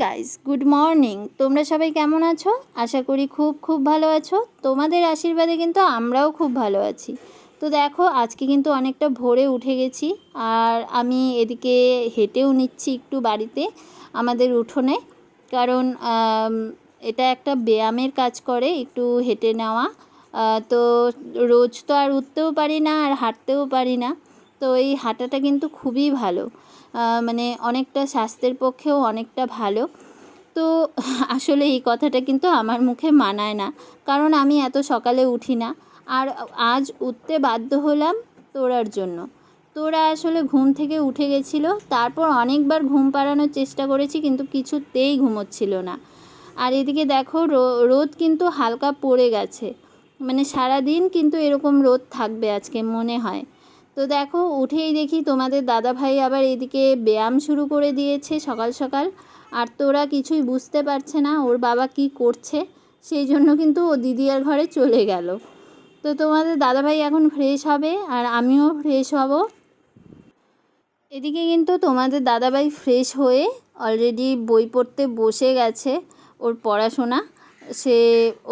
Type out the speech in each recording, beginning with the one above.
Guys, good morning. তোমরা সবাই কেমন আছো? আশা করি খুব খুব ভালো আছো। তোমাদের আশীর্বাদে কিন্তু আমরাও খুব ভালো আছি। তো দেখো, আজকে কিন্তু অনেকটা ভোরে উঠে গেছি, আর আমি এদিকে হেঁটেও নিচ্ছি একটু বাড়িতে আমাদের উঠোনে, কারণ এটা একটা ব্যায়ামের কাজ করে একটু হেঁটে নেওয়া। তো রোজ তো আর উঠতেও পারি না আর হাঁটতেও পারি না, তো এই হাঁটাটা কিন্তু খুবই ভালো, মানে অনেকটা স্বাস্থ্যের পক্ষেও অনেকটা ভালো। তো আসলে এই কথাটা কিন্তু আমার মুখে মানায় না, কারণ আমি এত সকালে উঠি না। আর আজ উঠতে বাধ্য হলাম তোরার জন্য। তোরা আসলে ঘুম থেকে উঠে গেছিলো, তারপর অনেকবার ঘুম পাড়ানোর চেষ্টা করেছি কিন্তু কিছুতেই ঘুমোচ্ছিল না। আর এদিকে দেখো, রোদ কিন্তু হালকা পড়ে গেছে, মানে সারাদিন কিন্তু এরকম রোদ থাকবে আজকে মনে হয়। তো দেখো, উঠেই দেখি তোমাদের দাদাভাই আবার এদিকে ব্যায়াম শুরু করে দিয়েছে সকাল সকাল। আর তোরা কিছুই বুঝতে পারছে না ওর বাবা কি করছে, সেই জন্য কিন্তু ও দিদিয়ার ঘরে চলে গেল। তো তোমাদের দাদাভাই এখন ফ্রেশ হবে আর আমিও ফ্রেশ হব। এদিকে কিন্তু তোমাদের দাদাভাই ফ্রেশ হয়ে অলরেডি বই পড়তে বসে গেছে। ওর পড়াশোনা,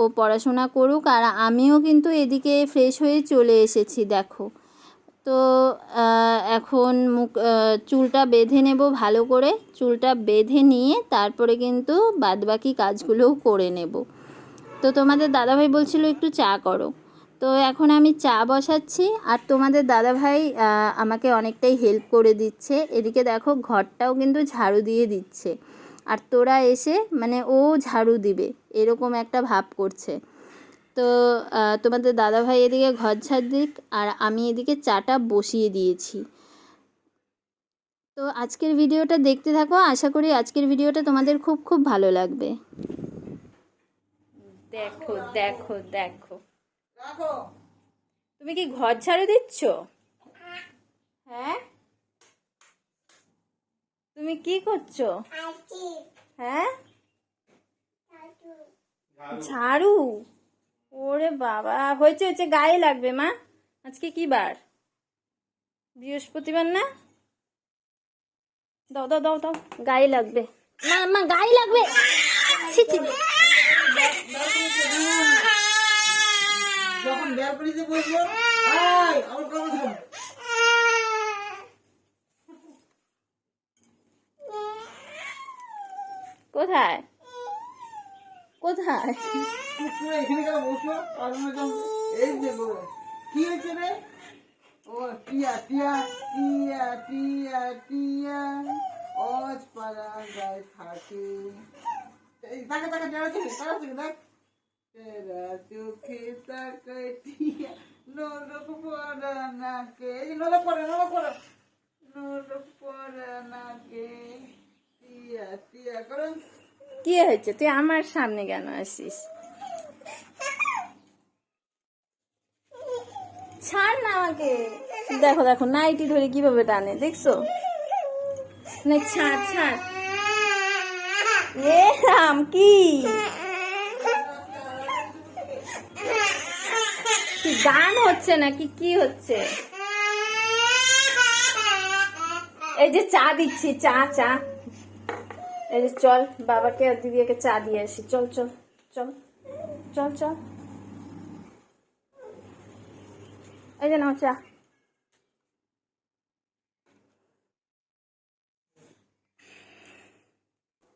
ও পড়াশোনা করুক, আর আমিও কিন্তু এদিকে ফ্রেশ হয়ে চলে এসেছি দেখো। তো এখন চুলটা বেঁধে নেব ভালো করে। চুলটা বেঁধে নিয়ে তারপরে কিন্তু বাদবাকি কাজগুলোও করে নেব। তো তোমাদের দাদাভাই বলছিল একটু চা করো, তো এখন আমি চা বসাচ্ছি। আর তোমাদের দাদাভাই আমাকে অনেকটাই হেল্প করে দিচ্ছে। এদিকে দেখো, ঘরটাও কিন্তু ঝাড়ু দিয়ে দিচ্ছে, আর তোরা এসে মানে ও ঝাড়ু দিবে এরকম একটা ভাব করছে। তো তোমাদের দাদাভাই এদিকে ঘর ঝাড় দিক, আর আমি এদিকে চাটা বসিয়ে দিয়েছি। তো আজকের ভিডিওটা দেখতে থাকো, আশা করি আজকের ভিডিওটা তোমাদের খুব খুব ভালো লাগবে। দেখো দেখো দেখো, তুমি কি ঘর ঝাড়ু দিচ্ছ? হ্যাঁ, তুমি কি করছো? হ্যাঁ, ঝাড়ু। ওরে বাবা, হয়েছে হয়েছে, গায়ে লাগবে মা। আজকে কি বার? বৃহস্পতিবার না? দাও দাও দাও দাও, গায়ে লাগবে। মা মা, গায়ে লাগবে। ছি ছি। যখন ব্যালকনিতে বসবো, আমার কথা শোন। কোথায় কোথায়? এখানে কেন বসলো? এই যে কি হয়েছে রে? ও টিয়া টিয়া টিয়া টিয়া টিয়া ওজ পাড়া গায়ে থাকে। এই তাকে তাকে দেখ, তেরা চোখে তাকে টিয়া নোলক পড়া নাকে, এই নোলক পড়ে নোলক পড়া নাকে টিয়া টিয়া করো। কি হয়েছে? তুই আমার সামনে কেন আসিস? ছাড় না আমাকে। দেখো দেখো, নাইটি ধরে কিভাবে টানে, দেখছো? না, ছাড় ছাড়। এ রাম, কি গান হচ্ছে নাকি কি হচ্ছে? এই যে চা দিচ্ছি, চা চা। এই যে চল, বাবাকে আর দিদিকে চা দিয়ে আসি। চল চল চল চল চল। এই যে নাও চা।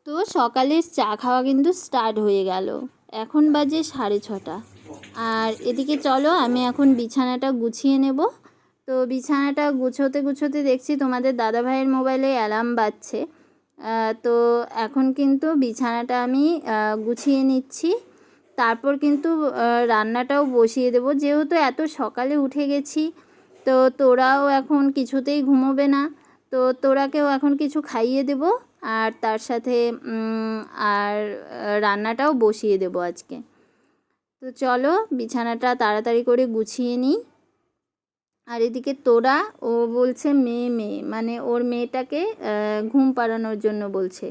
তো সকালের চা খাওয়া কিন্তু স্টার্ট হয়ে গেল। এখন বাজে 6:30। আর এদিকে চলো, আমি এখন বিছানাটা গুছিয়ে নেব। তো বিছানাটা গুছোতে গুছোতে দেখছি তোমাদের দাদাভাইয়ের মোবাইলে অ্যালার্ম বাজছে। তো এখন কিন্তু বিছানাটা আমি গুছিয়ে নিচ্ছি। তারপর কিন্তু রান্নাটাও বসিয়ে দেবো, যেহেতু এত সকালে উঠে গেছি। তো তোরাও এখন কিছুতেই ঘুমোবে না, তো তোরাকেও এখন কিছু খাইয়ে দেব, আর তার সাথে আর রান্নাটাও বসিয়ে দেব আজকে। তো চলো, বিছানাটা তাড়াতাড়ি করে গুছিয়ে নিই। আর এদিকে তোরা, ও বলছে মেয়ে মেয়ে, মানে ওর মেয়েটাকে ঘুম পাড়ানোর জন্য বলছে।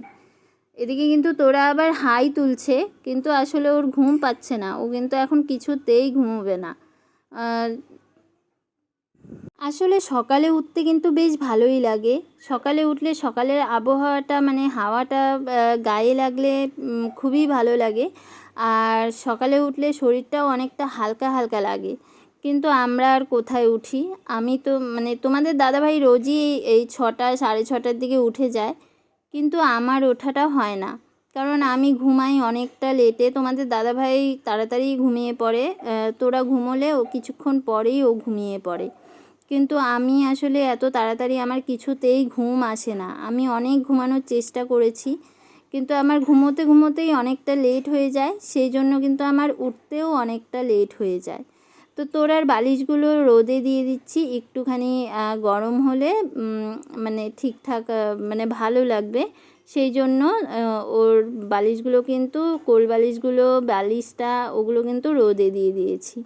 এদিকে কিন্তু তোরা আবার হাই তুলছে, কিন্তু আসলে ওর ঘুম পাচ্ছে না, ও কিন্তু এখন কিছুতেই ঘুমোবে না। আসলে সকালে উঠতে কিন্তু বেশ ভালোই লাগে। সকালে উঠলে সকালের আবহাওয়াটা মানে হাওয়াটা গায়ে লাগলে খুবই ভালো লাগে। আর সকালে উঠলে শরীরটাও অনেকটা হালকা হালকা লাগে। কিন্তু আমরা আর কোথায় উঠি? আমি তো মানে তোমাদের দাদাভাই রোজই এই 6টা 6:30টার দিকে উঠে যায়, কিন্তু আমার ওঠাটা হয় না। কারণ আমি ঘুমাই অনেকটা লেটে। তোমাদের দাদাভাই তাড়াতাড়ি ঘুমিয়ে পড়ে, তোরা ঘুমোলে ও কিছুক্ষণ পরেই ও ঘুমিয়ে পড়ে। কিন্তু আমি আসলে এত তাড়াতাড়ি আমার কিছুতেই ঘুম আসে না। আমি অনেক ঘুমানোর চেষ্টা করেছি, কিন্তু আমার ঘুমোতে ঘুমোতেই অনেকটা লেট হয়ে যায়। সেই জন্য কিন্তু আমার উঠতেও অনেকটা লেট হয়ে যায়। তো তোরার বালিশগুলো রোদে দিয়ে দিচ্ছি, একটুখানি গরম হলে মানে ঠিকঠাক মানে ভালো লাগবে। সেই জন্য ওর বালিশগুলো কিন্তু কোল বালিশগুলো বালিশটা ওগুলো কিন্তু রোদে দিয়ে দিয়েছি।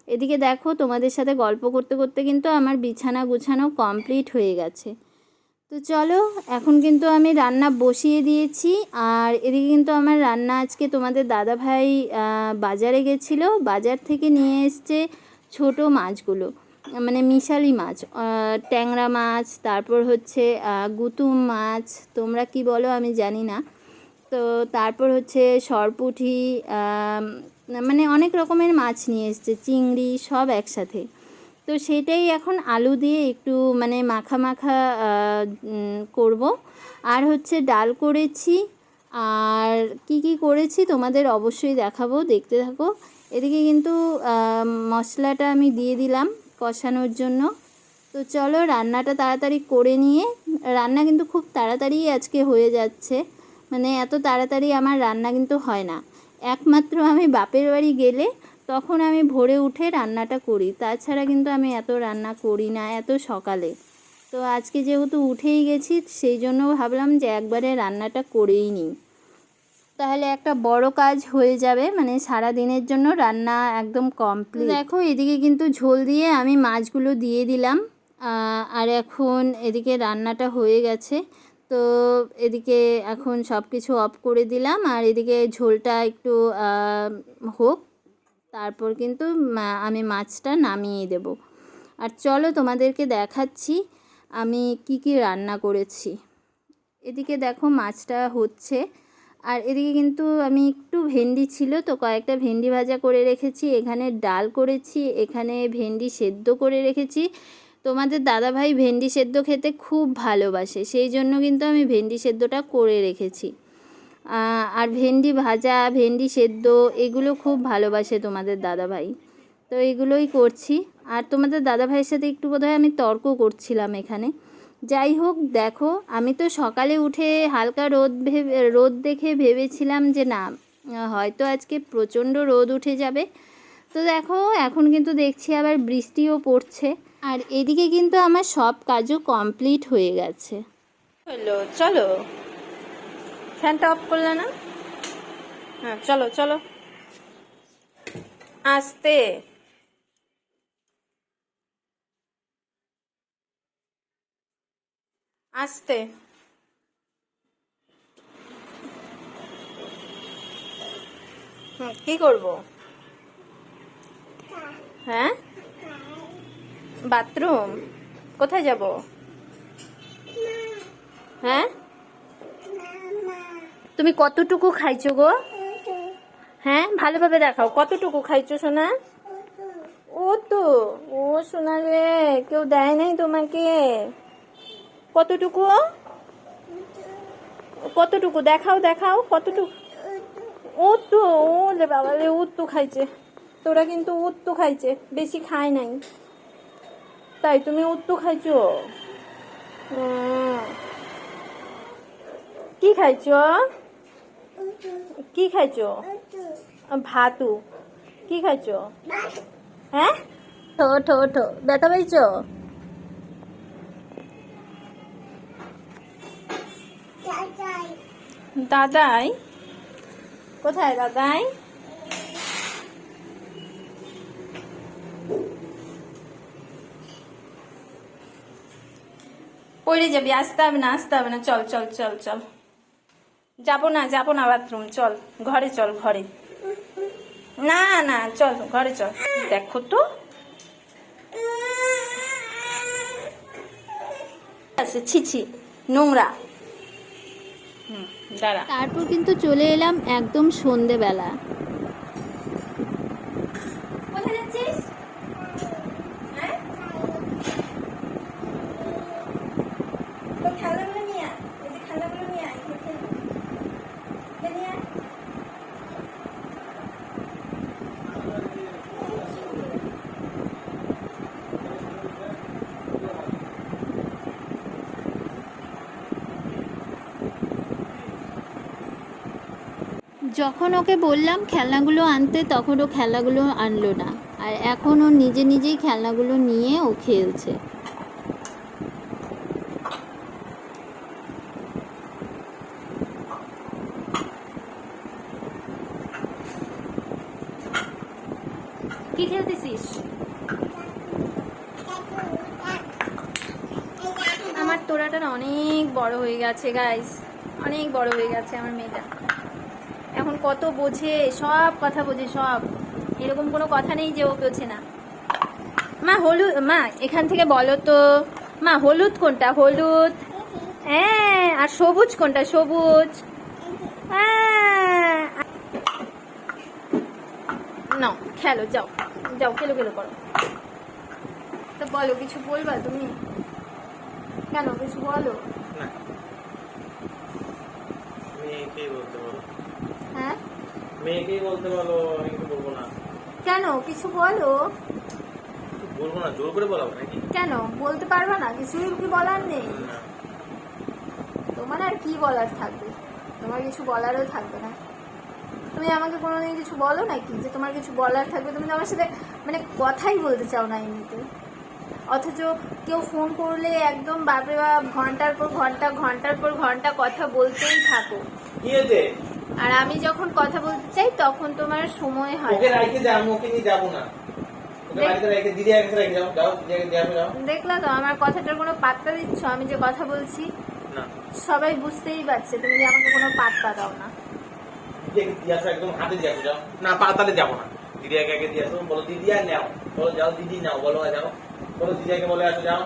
এদিকে দেখো তোমাদের সাথে গল্প করতে করতে কিন্তু আমার বিছানা গুছানো কমপ্লিট হয়ে গেছে। তো চলো এখন কিন্তু আমি রান্না বসিয়ে দিয়েছি। আর এদিকে কিন্তু আমার রান্না আজকে তোমাদের দাদাভাই বাজারে গেছিলো, বাজার থেকে নিয়ে এসছে ছোট মাছগুলো, মানে মিশালি মাছ, ট্যাংরা মাছ, তারপর হচ্ছে গুতুম মাছ, তোমরা কি বলো আমি জানি না। তো তারপর হচ্ছে সরপুঁটি, মানে অনেক রকমের মাছ নিয়ে এসছে, চিংড়ি সব একসাথে। তো সেটাই এখন আলু দিয়ে একটু মানে মাখা মাখা করব। আর হচ্ছে ডাল করেছি। আর কি কি করেছি তোমাদের অবশ্যই দেখাবো, দেখতে থাকো। এদিকে কিন্তু মশলাটা আমি দিয়ে দিলাম কষানোর জন্য। তো চলো রান্নাটা তাড়াতাড়ি করে নিয়ে, রান্না কিন্তু খুব তাড়াতাড়ি আজকে হয়ে যাচ্ছে, মানে এত তাড়াতাড়ি আমার রান্না কিন্তু হয় না। একমাত্র আমি বাপের বাড়ি গেলে তখন আমি ভোরে উঠে রান্নাটা করি, তাছাড়া কিন্তু আমি এত রান্না করি না এত সকালে। তো আজকে যেহেতু উঠেই গেছি সেই জন্য ভাবলাম যে একবারে রান্নাটা করেই নিই, তাহলে একটা বড় কাজ হয়ে যাবে, মানে সারা দিনের জন্য রান্না একদম কমপ্লিট। দেখো এদিকে কিন্তু ঝোল দিয়ে আমি মাছগুলো দিয়ে দিলাম। আর এখন এদিকে রান্নাটা হয়ে গেছে। তো এদিকে এখন সব কিছু অফ করে দিলাম, আর এদিকে ঝোলটা একটু হোক, তারপর কিন্তু আমি মাছটা নামিয়ে দেব। আর চলো তোমাদেরকে দেখাচ্ছি আমি কি কি রান্না করেছি। এদিকে দেখো মাছটা হচ্ছে, আর এদিকে কিন্তু আমি একটু ভেন্ডি ছিল তো কয়েকটা ভেন্ডি ভাজা করে রেখেছি, এখানে ডাল করেছি, এখানে ভেন্ডি সেদ্ধ করে রেখেছি। তোমাদের দাদাভাই ভেন্ডি সেদ্ধ খেতে খুব ভালোবাসে, সেই জন্য কিন্তু আমি ভেন্ডি সেদ্ধটা করে রেখেছি। আর ভেন্ডি ভাজা, ভেন্ডি সেদ্ধ এগুলো খুব ভালোবাসে তোমাদের দাদাভাই, তো এগুলোই করছি। আর তোমাদের দাদাভাইয়ের সাথে একটু বোধহয় আমি তর্ক করছিলাম এখানে। যাই হোক দেখো, আমি তো সকালে উঠে হালকা রোদ দেখে ভেবেছিলাম যে না হয়তো আজকে প্রচণ্ড রোদ উঠে যাবে। তো দেখো এখন কিন্তু দেখছি আবার বৃষ্টিও পড়ছে। আর এদিকে কিন্তু আমার সব কাজও কমপ্লিট হয়ে গেছে। হলো চলো, ফ্যানটা অফ করলে না? হ্যাঁ চলো চলো, আস্তে আস্তে। কি করব? হ্যাঁ বাথরুম? কোথায় যাব? হ্যাঁ তুমি কতটুকু খাইছো গো? হ্যাঁ ভালোভাবে দেখাও, কতটুকু খাইছো সোনা? ও তো, ও সোনা রে, কেউ দেয় নাই তোমাকে? কতটুকু? কতটুকু দেখাও দেখাও কতটুকু? ও তো, ও লে বাবা রে, উত্তু খাইছে। তোরা কিন্তু উত্তু খাইছে, বেশি খায় নাই। তাই তুমি উত্তু খাইছো? কি খাইছো? কি খাইছো? ভাতু। কি খাইছো? হ্যাঁ ঠো ঠো ঠো, ব্যথা পাইছো? দাদাই কোথায়? দাদাই পড়ে যাবি, আসতে হবে না আসতে হবে না, চল চল চল চল। যাবো না বাথরুম, চল ঘরে চল, ঘরে। না না চল ঘরে চল। দেখো তো আছে, ছিছি নোংরা। দাঁড়া। তারপর কিন্তু চলে এলাম একদম সন্ধেবেলা। কোথায় যাচ্ছিস? হ্যাঁ, তোর খেলনাগুলো নিয়ে আয়, এই যে খেলনাগুলো নিয়ে আয়, এখানে খেলবি। নিয়ে আয়। যখন ওকে বললাম খেলনাগুলো আনতে তখন ও খেলনাগুলো আনলো না, আর এখন ও নিজে নিজেই খেলনাগুলো নিয়ে ও খেলছে। কি খেলতেছিস? আমার তোরাটা না অনেক বড় হয়ে গেছে গাইস, অনেক বড় হয়ে গেছে আমার মেয়েটা। এখন কত বোঝে, সব কথা বোঝে, সব। এরকম কোনো কথা নেই যে ও বোঝে না। মা হলুদ, মা এখান থেকে বলো তো, মা হলুদ কোনটা? হলুদ। হ্যাঁ, আর সবুজ কোনটা? সবুজ। হ্যাঁ, নাও খেলো, যাও যাও, খেলো খেলো করো। তো বলো, কিছু বলবা তুমি? কেন, কিছু বলো। না, মেয়েকেই বলতে বলো। হ্যাঁ, মেয়েকেই বলতে বলো, আমি কিছু বলবো না। কেন, কিছু বলো। কিছু বলবো না, জোর করে বলাবো নাকি? কেন বলতে পারবা না? কিছুই কি বলার নেই? না। তোমার আর কি বলার থাকবে? তোমার কিছু বলারও থাকবে না। তুমি আমাকে কোনোদিন কিছু বলো নাকি যে তোমার কিছু বলার থাকবে? তুমি তো আমার সাথে মানে কথাই বলতে চাও না এমনিতে, অথচ কেউ ফোন করলে একদম বাপরে বাপ ঘন্টার পর ঘন্টা, ঘন্টার পর ঘন্টা কথা বলতেই থাকো। কি হয়েছে? আর আমি যখন কথা বলতে চাই তখন তোমার সময় হয় ওকে না। রাইখে যাও, ওকে নিয়ে যাবো না। ওকে বাড়িতে রেখে দিদি কাছে রেখে যাও, যাও দিদি কাছে যাও। দেখলা তো আমার কথাটার কোনো পাত্তা দিচ্ছ? আমি যে কথা বলছি না, সবাই বুঝতেই পারছে, তুমি যে আমাকে কোনো পাত্তা দাও না। দিদিকে দিয়ে আসো, একদম হাতে দিয়ে আসো, যাও। না, পাতালে যাবো না। দিদি আগে দিয়ে আসো, বলো দিদি আর নাও, বলো যাও দিদি নাও, বলো যাও, বলো দিদি আগে বলে আসো, যাও।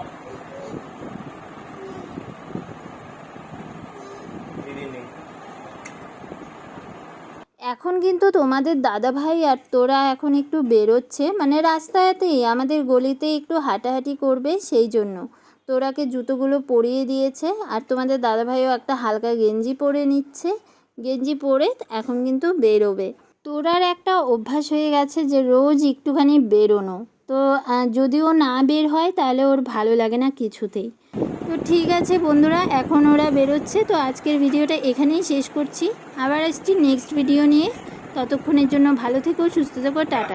দিদি নেই। এখন কিন্তু তোমাদের দাদা ভাই আর তোরা এখন একটু বেরোচ্ছে, মানে রাস্তাতেই আমাদের গলিতে একটু হাঁটাহাঁটি করবে, সেই জন্য তোরাকে জুতোগুলো পরিয়ে দিয়েছে। আর তোমাদের দাদা ভাইও একটা হালকা গেঞ্জি পরে নিচ্ছে, গেঞ্জি পরে এখন কিন্তু বেরোবে। তোরার একটা অভ্যাস হয়ে গেছে যে রোজ একটুখানি বেরোনো, তো যদিও না বের হয় তাহলে ওর ভালো লাগে না কিছুতেই। তো ঠিক আছে বন্ধুরা, এখন ওরা বেরোচ্ছে, তো আজকের ভিডিওটা এখানেই শেষ করছি। আবার আসছি নেক্সট ভিডিও নিয়ে। ততক্ষণের জন্য ভালো থেকো, সুস্থ থেকো, টাটা।